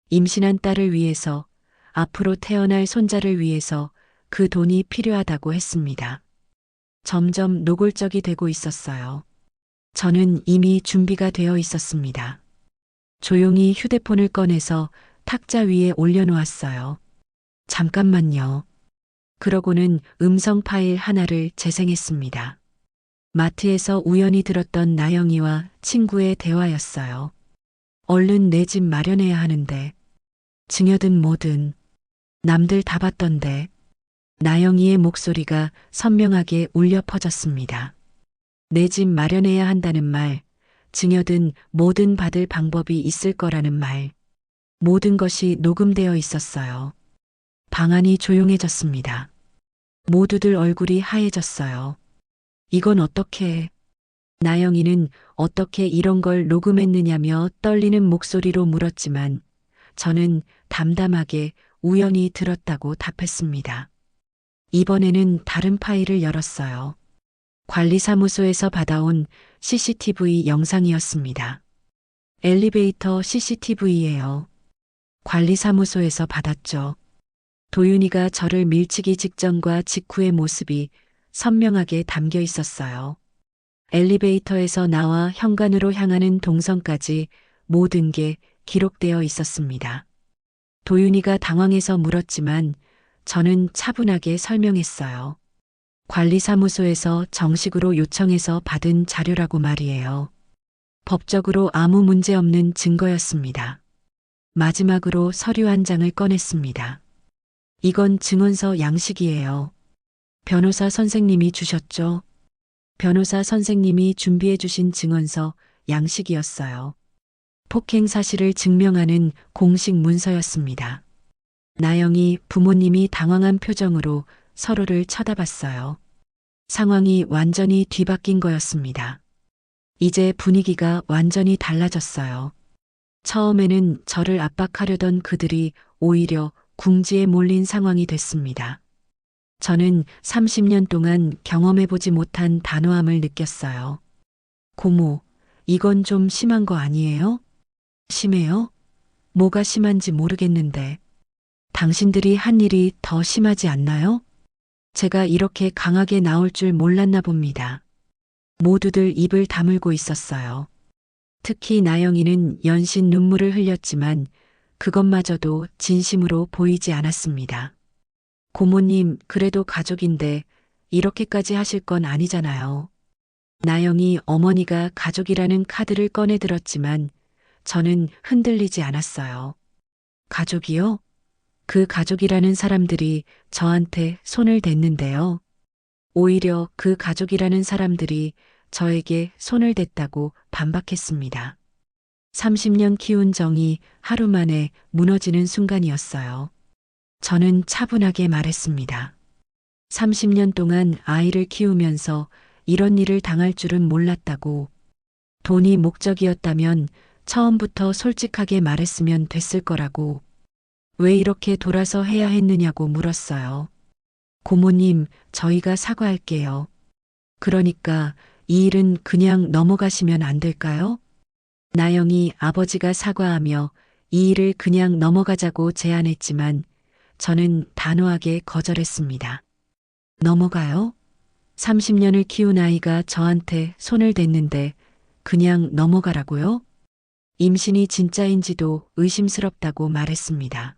임신한 딸을 위해서, 앞으로 태어날 손자를 위해서 그 돈이 필요하다고 했습니다. 점점 노골적이 되고 있었어요. 저는 이미 준비가 되어 있었습니다. 조용히 휴대폰을 꺼내서 탁자 위에 올려놓았어요. 잠깐만요. 그러고는 음성 파일 하나를 재생했습니다. 마트에서 우연히 들었던 나영이와 친구의 대화였어요. 얼른 내 집 마련해야 하는데. 증여든 뭐든. 남들 다 봤던데. 나영이의 목소리가 선명하게 울려 퍼졌습니다. 내 집 마련해야 한다는 말, 증여든 뭐든 받을 방법이 있을 거라는 말. 모든 것이 녹음되어 있었어요. 방안이 조용해졌습니다. 모두들 얼굴이 하얘졌어요. 이건 어떻게... 나영이는 어떻게 이런 걸 녹음했느냐며 떨리는 목소리로 물었지만 저는 담담하게 우연히 들었다고 답했습니다. 이번에는 다른 파일을 열었어요. 관리사무소에서 받아온 CCTV 영상이었습니다. 엘리베이터 CCTV예요. 관리사무소에서 받았죠. 도윤이가 저를 밀치기 직전과 직후의 모습이 선명하게 담겨 있었어요. 엘리베이터에서 나와 현관으로 향하는 동선까지 모든 게 기록되어 있었습니다. 도윤이가 당황해서 물었지만 저는 차분하게 설명했어요. 관리사무소에서 정식으로 요청해서 받은 자료라고 말이에요. 법적으로 아무 문제 없는 증거였습니다. 마지막으로 서류 한 장을 꺼냈습니다. 이건 증언서 양식이에요. 변호사 선생님이 주셨죠? 변호사 선생님이 준비해 주신 증언서 양식이었어요. 폭행 사실을 증명하는 공식 문서였습니다. 나영이 부모님이 당황한 표정으로 서로를 쳐다봤어요. 상황이 완전히 뒤바뀐 거였습니다. 이제 분위기가 완전히 달라졌어요. 처음에는 저를 압박하려던 그들이 오히려 궁지에 몰린 상황이 됐습니다. 저는 30년 동안 경험해보지 못한 단호함을 느꼈어요. 고모, 이건 좀 심한 거 아니에요? 심해요? 뭐가 심한지 모르겠는데 당신들이 한 일이 더 심하지 않나요? 제가 이렇게 강하게 나올 줄 몰랐나 봅니다. 모두들 입을 다물고 있었어요. 특히 나영이는 연신 눈물을 흘렸지만 그것마저도 진심으로 보이지 않았습니다. 고모님, 그래도 가족인데 이렇게까지 하실 건 아니잖아요. 나영이 어머니가 가족이라는 카드를 꺼내 들었지만 저는 흔들리지 않았어요. 가족이요? 그 가족이라는 사람들이 저한테 손을 댔는데요. 오히려 그 가족이라는 사람들이 저에게 손을 댔다고 반박했습니다. 30년 키운 정이 하루 만에 무너지는 순간이었어요. 저는 차분하게 말했습니다. 30년 동안 아이를 키우면서 이런 일을 당할 줄은 몰랐다고. 돈이 목적이었다면 처음부터 솔직하게 말했으면 됐을 거라고. 왜 이렇게 돌아서 해야 했느냐고 물었어요. 고모님, 저희가 사과할게요. 그러니까 이 일은 그냥 넘어가시면 안 될까요? 나영이 아버지가 사과하며 이 일을 그냥 넘어가자고 제안했지만 저는 단호하게 거절했습니다. 넘어가요? 30년을 키운 아이가 저한테 손을 댔는데 그냥 넘어가라고요? 임신이 진짜인지도 의심스럽다고 말했습니다.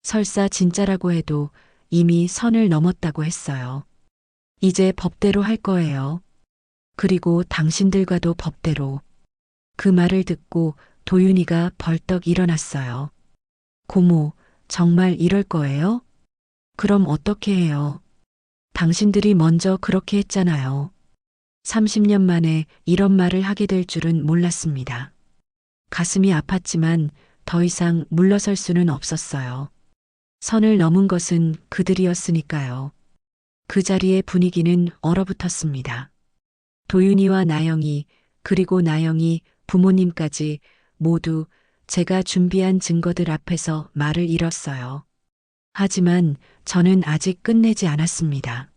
설사 진짜라고 해도 이미 선을 넘었다고 했어요. 이제 법대로 할 거예요. 그리고 당신들과도 법대로. 그 말을 듣고 도윤이가 벌떡 일어났어요. 고모, 정말 이럴 거예요? 그럼 어떻게 해요? 당신들이 먼저 그렇게 했잖아요. 30년 만에 이런 말을 하게 될 줄은 몰랐습니다. 가슴이 아팠지만 더 이상 물러설 수는 없었어요. 선을 넘은 것은 그들이었으니까요. 그 자리의 분위기는 얼어붙었습니다. 도윤이와 나영이, 그리고 나영이 부모님까지 모두 제가 준비한 증거들 앞에서 말을 잃었어요. 하지만 저는 아직 끝내지 않았습니다.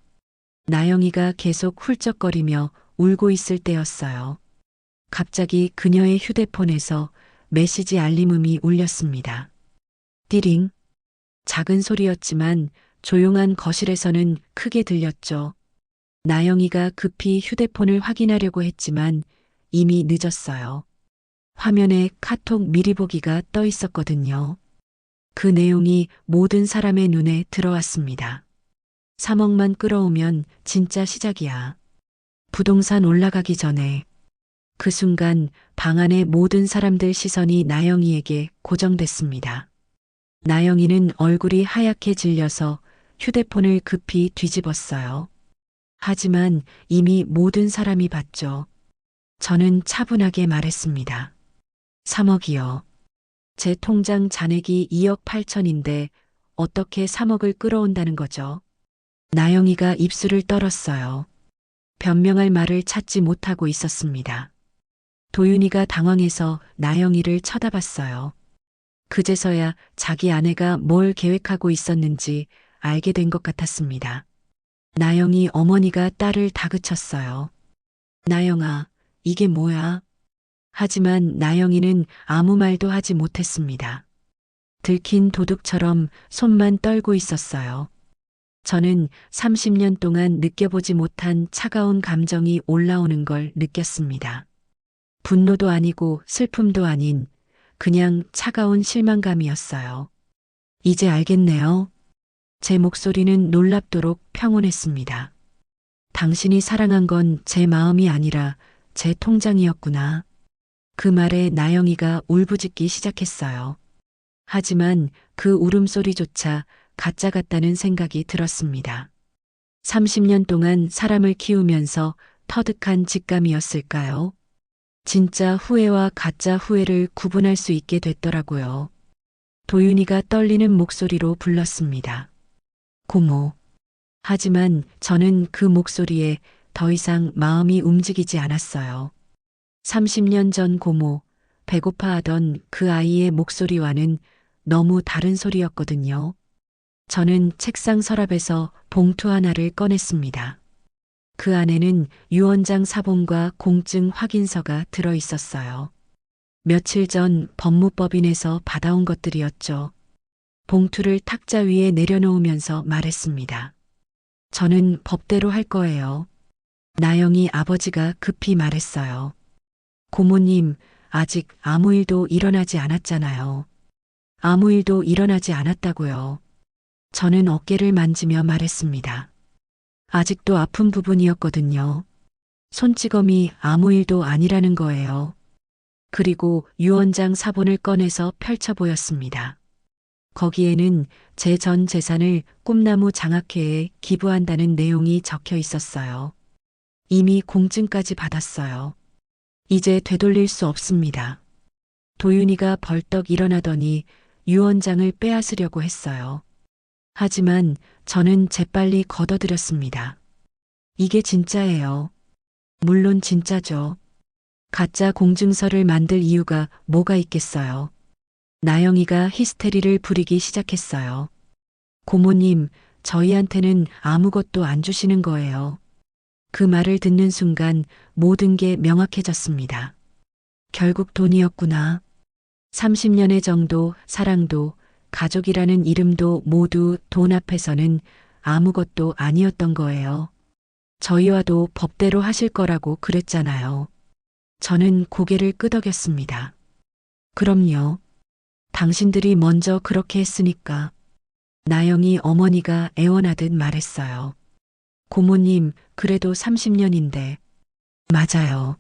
나영이가 계속 훌쩍거리며 울고 있을 때였어요. 갑자기 그녀의 휴대폰에서 메시지 알림음이 울렸습니다. 띠링. 작은 소리였지만 조용한 거실에서는 크게 들렸죠. 나영이가 급히 휴대폰을 확인하려고 했지만 이미 늦었어요. 화면에 카톡 미리 보기가 떠 있었거든요. 그 내용이 모든 사람의 눈에 들어왔습니다. 3억만 끌어오면 진짜 시작이야. 부동산 올라가기 전에. 그 순간 방 안의 모든 사람들 시선이 나영이에게 고정됐습니다. 나영이는 얼굴이 하얗게 질려서 휴대폰을 급히 뒤집었어요. 하지만 이미 모든 사람이 봤죠. 저는 차분하게 말했습니다. 3억이요. 제 통장 잔액이 2억 8천인데 어떻게 3억을 끌어온다는 거죠? 나영이가 입술을 떨었어요. 변명할 말을 찾지 못하고 있었습니다. 도윤이가 당황해서 나영이를 쳐다봤어요. 그제서야 자기 아내가 뭘 계획하고 있었는지 알게 된 것 같았습니다. 나영이 어머니가 딸을 다그쳤어요. 나영아, 이게 뭐야? 하지만 나영이는 아무 말도 하지 못했습니다. 들킨 도둑처럼 손만 떨고 있었어요. 저는 30년 동안 느껴보지 못한 차가운 감정이 올라오는 걸 느꼈습니다. 분노도 아니고 슬픔도 아닌 그냥 차가운 실망감이었어요. 이제 알겠네요. 제 목소리는 놀랍도록 평온했습니다. 당신이 사랑한 건 제 마음이 아니라 제 통장이었구나. 그 말에 나영이가 울부짖기 시작했어요. 하지만 그 울음소리조차 가짜 같다는 생각이 들었습니다. 30년 동안 사람을 키우면서 터득한 직감이었을까요? 진짜 후회와 가짜 후회를 구분할 수 있게 됐더라고요. 도윤이가 떨리는 목소리로 불렀습니다. 고모. 하지만 저는 그 목소리에 더 이상 마음이 움직이지 않았어요. 30년 전 고모, 배고파하던 그 아이의 목소리와는 너무 다른 소리였거든요. 저는 책상 서랍에서 봉투 하나를 꺼냈습니다. 그 안에는 유언장 사본과 공증 확인서가 들어 있었어요. 며칠 전 법무법인에서 받아온 것들이었죠. 봉투를 탁자 위에 내려놓으면서 말했습니다. 저는 법대로 할 거예요. 나영이 아버지가 급히 말했어요. 고모님, 아직 아무 일도 일어나지 않았잖아요. 아무 일도 일어나지 않았다고요. 저는 어깨를 만지며 말했습니다. 아직도 아픈 부분이었거든요. 손찌검이 아무 일도 아니라는 거예요. 그리고 유언장 사본을 꺼내서 펼쳐 보였습니다. 거기에는 제 전 재산을 꿈나무 장학회에 기부한다는 내용이 적혀 있었어요. 이미 공증까지 받았어요. 이제 되돌릴 수 없습니다. 도윤이가 벌떡 일어나더니 유언장을 빼앗으려고 했어요. 하지만 저는 재빨리 걷어들였습니다. 이게 진짜예요. 물론 진짜죠. 가짜 공증서를 만들 이유가 뭐가 있겠어요. 나영이가 히스테리를 부리기 시작했어요. 고모님, 저희한테는 아무것도 안 주시는 거예요. 그 말을 듣는 순간 모든 게 명확해졌습니다. 결국 돈이었구나. 30년의 정도, 사랑도, 가족이라는 이름도 모두 돈 앞에서는 아무것도 아니었던 거예요. 저희와도 법대로 하실 거라고 그랬잖아요. 저는 고개를 끄덕였습니다. 그럼요. 당신들이 먼저 그렇게 했으니까. 나영이 어머니가 애원하듯 말했어요. 고모님, 그래도 30년인데. 맞아요.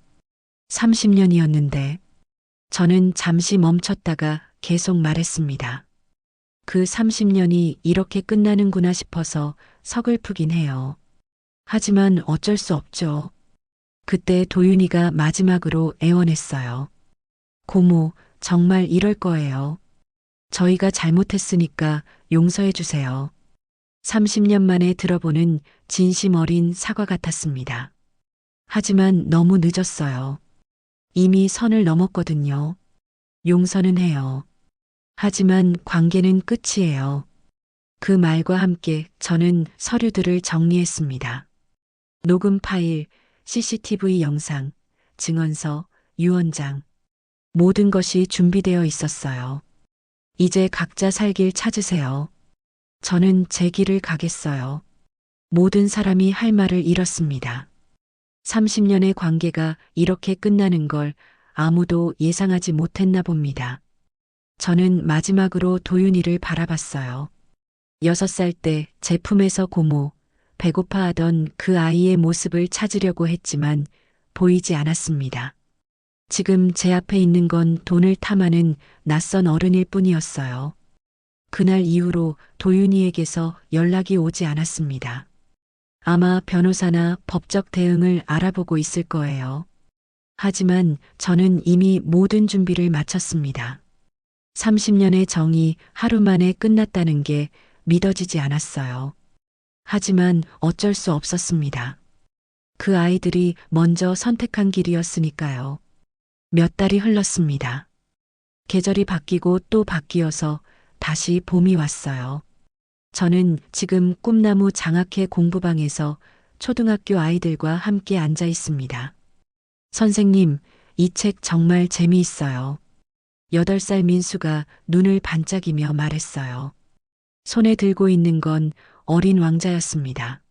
30년이었는데. 저는 잠시 멈췄다가 계속 말했습니다. 그 30년이 이렇게 끝나는구나 싶어서 서글프긴 해요. 하지만 어쩔 수 없죠. 그때 도윤이가 마지막으로 애원했어요. 고모, 정말 이럴 거예요. 저희가 잘못했으니까 용서해 주세요. 30년 만에 들어보는 진심 어린 사과 같았습니다. 하지만 너무 늦었어요. 이미 선을 넘었거든요. 용서는 해요. 하지만 관계는 끝이에요. 그 말과 함께 저는 서류들을 정리했습니다. 녹음 파일, CCTV 영상, 증언서, 유언장. 모든 것이 준비되어 있었어요. 이제 각자 살 길 찾으세요. 저는 제 길을 가겠어요. 모든 사람이 할 말을 잃었습니다. 30년의 관계가 이렇게 끝나는 걸 아무도 예상하지 못했나 봅니다. 저는 마지막으로 도윤이를 바라봤어요. 6살 때 제 품에서 고모, 배고파하던 그 아이의 모습을 찾으려고 했지만 보이지 않았습니다. 지금 제 앞에 있는 건 돈을 탐하는 낯선 어른일 뿐이었어요. 그날 이후로 도윤이에게서 연락이 오지 않았습니다. 아마 변호사나 법적 대응을 알아보고 있을 거예요. 하지만 저는 이미 모든 준비를 마쳤습니다. 30년의 정이 하루 만에 끝났다는 게 믿어지지 않았어요. 하지만 어쩔 수 없었습니다. 그 아이들이 먼저 선택한 길이었으니까요. 몇 달이 흘렀습니다. 계절이 바뀌고 또 바뀌어서 다시 봄이 왔어요. 저는 지금 꿈나무 장학회 공부방에서 초등학교 아이들과 함께 앉아 있습니다. 선생님, 이 책 정말 재미있어요. 8살 민수가 눈을 반짝이며 말했어요. 손에 들고 있는 건 어린 왕자였습니다.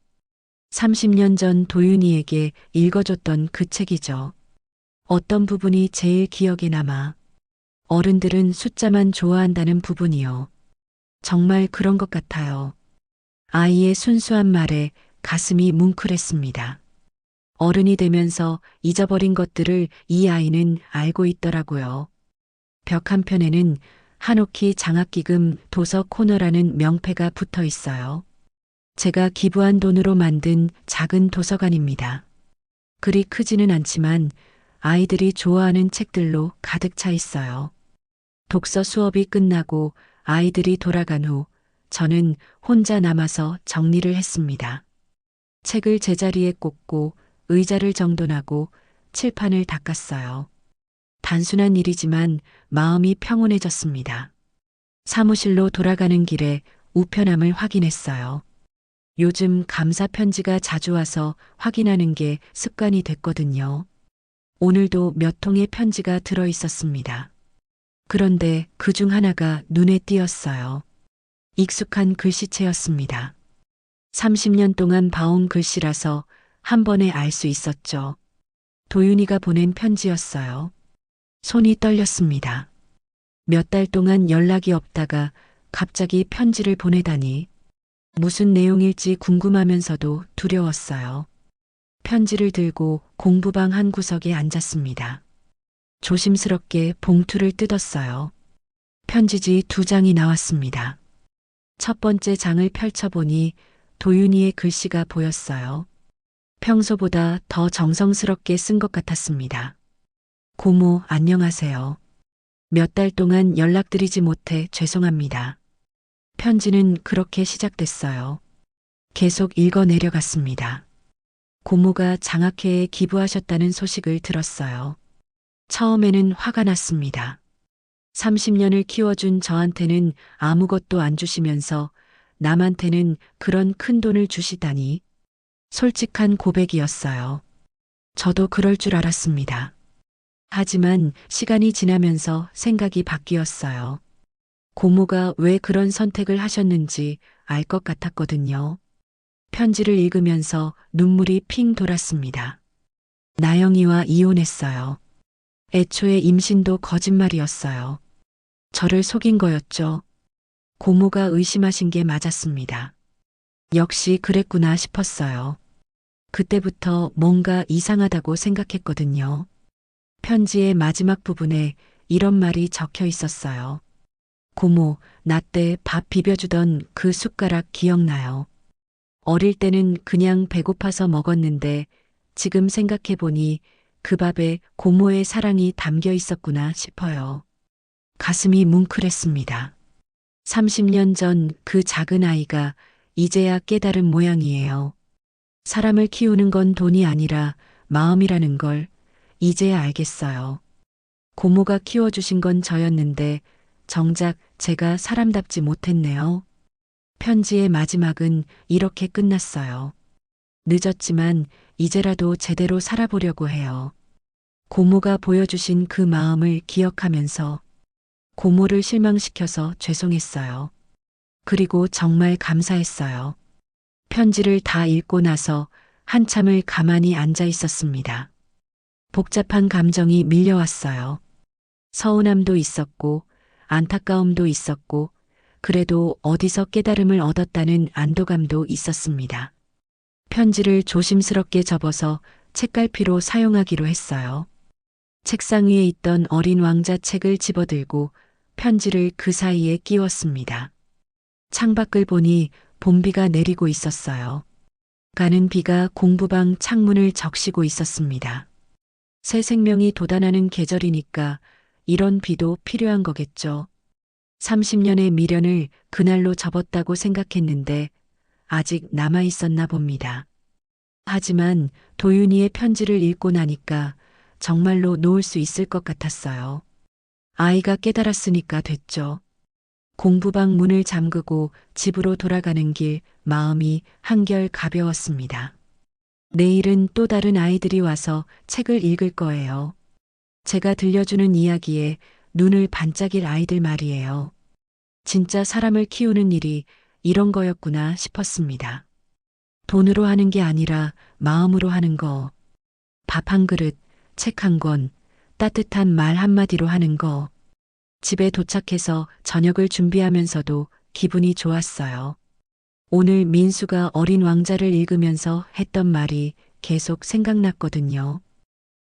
30년 전 도윤이에게 읽어줬던 그 책이죠. 어떤 부분이 제일 기억에 남아? 어른들은 숫자만 좋아한다는 부분이요. 정말 그런 것 같아요. 아이의 순수한 말에 가슴이 뭉클했습니다. 어른이 되면서 잊어버린 것들을 이 아이는 알고 있더라고요. 벽 한편에는 한옥희 장학기금 도서 코너라는 명패가 붙어 있어요. 제가 기부한 돈으로 만든 작은 도서관입니다. 그리 크지는 않지만 아이들이 좋아하는 책들로 가득 차 있어요. 독서 수업이 끝나고 아이들이 돌아간 후 저는 혼자 남아서 정리를 했습니다. 책을 제자리에 꽂고 의자를 정돈하고 칠판을 닦았어요. 단순한 일이지만 마음이 평온해졌습니다. 사무실로 돌아가는 길에 우편함을 확인했어요. 요즘 감사 편지가 자주 와서 확인하는 게 습관이 됐거든요. 오늘도 몇 통의 편지가 들어 있었습니다. 그런데 그 중 하나가 눈에 띄었어요. 익숙한 글씨체였습니다. 30년 동안 봐온 글씨라서 한 번에 알 수 있었죠. 도윤이가 보낸 편지였어요. 손이 떨렸습니다. 몇 달 동안 연락이 없다가 갑자기 편지를 보내다니 무슨 내용일지 궁금하면서도 두려웠어요. 편지를 들고 공부방 한 구석에 앉았습니다. 조심스럽게 봉투를 뜯었어요. 편지지 2장이 나왔습니다. 첫 번째 장을 펼쳐보니 도윤이의 글씨가 보였어요. 평소보다 더 정성스럽게 쓴 것 같았습니다. 고모, 안녕하세요. 몇 달 동안 연락드리지 못해 죄송합니다. 편지는 그렇게 시작됐어요. 계속 읽어 내려갔습니다. 고모가 장학회에 기부하셨다는 소식을 들었어요. 처음에는 화가 났습니다. 30년을 키워준 저한테는 아무것도 안 주시면서 남한테는 그런 큰 돈을 주시다니. 솔직한 고백이었어요. 저도 그럴 줄 알았습니다. 하지만 시간이 지나면서 생각이 바뀌었어요. 고모가 왜 그런 선택을 하셨는지 알 것 같았거든요. 편지를 읽으면서 눈물이 핑 돌았습니다. 나영이와 이혼했어요. 애초에 임신도 거짓말이었어요. 저를 속인 거였죠. 고모가 의심하신 게 맞았습니다. 역시 그랬구나 싶었어요. 그때부터 뭔가 이상하다고 생각했거든요. 편지의 마지막 부분에 이런 말이 적혀 있었어요. 고모, 나 때 밥 비벼주던 그 숟가락 기억나요? 어릴 때는 그냥 배고파서 먹었는데 지금 생각해보니 그 밥에 고모의 사랑이 담겨 있었구나 싶어요. 가슴이 뭉클했습니다. 30년 전 그 작은 아이가 이제야 깨달은 모양이에요. 사람을 키우는 건 돈이 아니라 마음이라는 걸 이제야 알겠어요. 고모가 키워주신 건 저였는데 정작 제가 사람답지 못했네요. 편지의 마지막은 이렇게 끝났어요. 늦었지만 이제라도 제대로 살아보려고 해요. 고모가 보여주신 그 마음을 기억하면서 고모를 실망시켜서 죄송했어요. 그리고 정말 감사했어요. 편지를 다 읽고 나서 한참을 가만히 앉아 있었습니다. 복잡한 감정이 밀려왔어요. 서운함도 있었고, 안타까움도 있었고, 그래도 어디서 깨달음을 얻었다는 안도감도 있었습니다. 편지를 조심스럽게 접어서 책갈피로 사용하기로 했어요. 책상 위에 있던 어린 왕자 책을 집어들고 편지를 그 사이에 끼웠습니다. 창밖을 보니 봄비가 내리고 있었어요. 가는 비가 공부방 창문을 적시고 있었습니다. 새 생명이 돋아나는 계절이니까 이런 비도 필요한 거겠죠. 30년의 미련을 그날로 접었다고 생각했는데 아직 남아 있었나 봅니다. 하지만 도윤이의 편지를 읽고 나니까 정말로 놓을 수 있을 것 같았어요. 아이가 깨달았으니까 됐죠. 공부방 문을 잠그고 집으로 돌아가는 길 마음이 한결 가벼웠습니다. 내일은 또 다른 아이들이 와서 책을 읽을 거예요. 제가 들려주는 이야기에 눈을 반짝일 아이들 말이에요. 진짜 사람을 키우는 일이 이런 거였구나 싶었습니다. 돈으로 하는 게 아니라 마음으로 하는 거. 밥 한 그릇, 책 한 권, 따뜻한 말 한마디로 하는 거. 집에 도착해서 저녁을 준비하면서도 기분이 좋았어요. 오늘 민수가 어린 왕자를 읽으면서 했던 말이 계속 생각났거든요.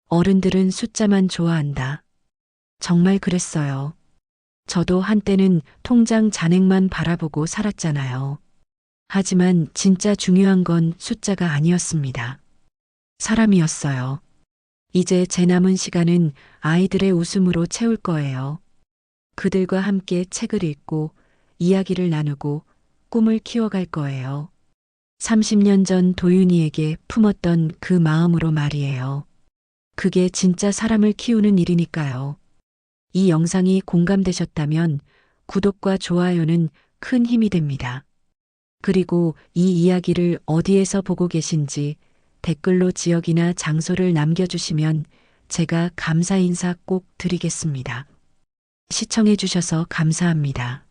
어른들은 숫자만 좋아한다. 정말 그랬어요. 저도 한때는 통장 잔액만 바라보고 살았잖아요. 하지만 진짜 중요한 건 숫자가 아니었습니다. 사람이었어요. 이제 제 남은 시간은 아이들의 웃음으로 채울 거예요. 그들과 함께 책을 읽고 이야기를 나누고 꿈을 키워갈 거예요. 30년 전 도윤이에게 품었던 그 마음으로 말이에요. 그게 진짜 사람을 키우는 일이니까요. 이 영상이 공감되셨다면 구독과 좋아요는 큰 힘이 됩니다. 그리고 이 이야기를 어디에서 보고 계신지 댓글로 지역이나 장소를 남겨주시면 제가 감사 인사 꼭 드리겠습니다. 시청해 주셔서 감사합니다.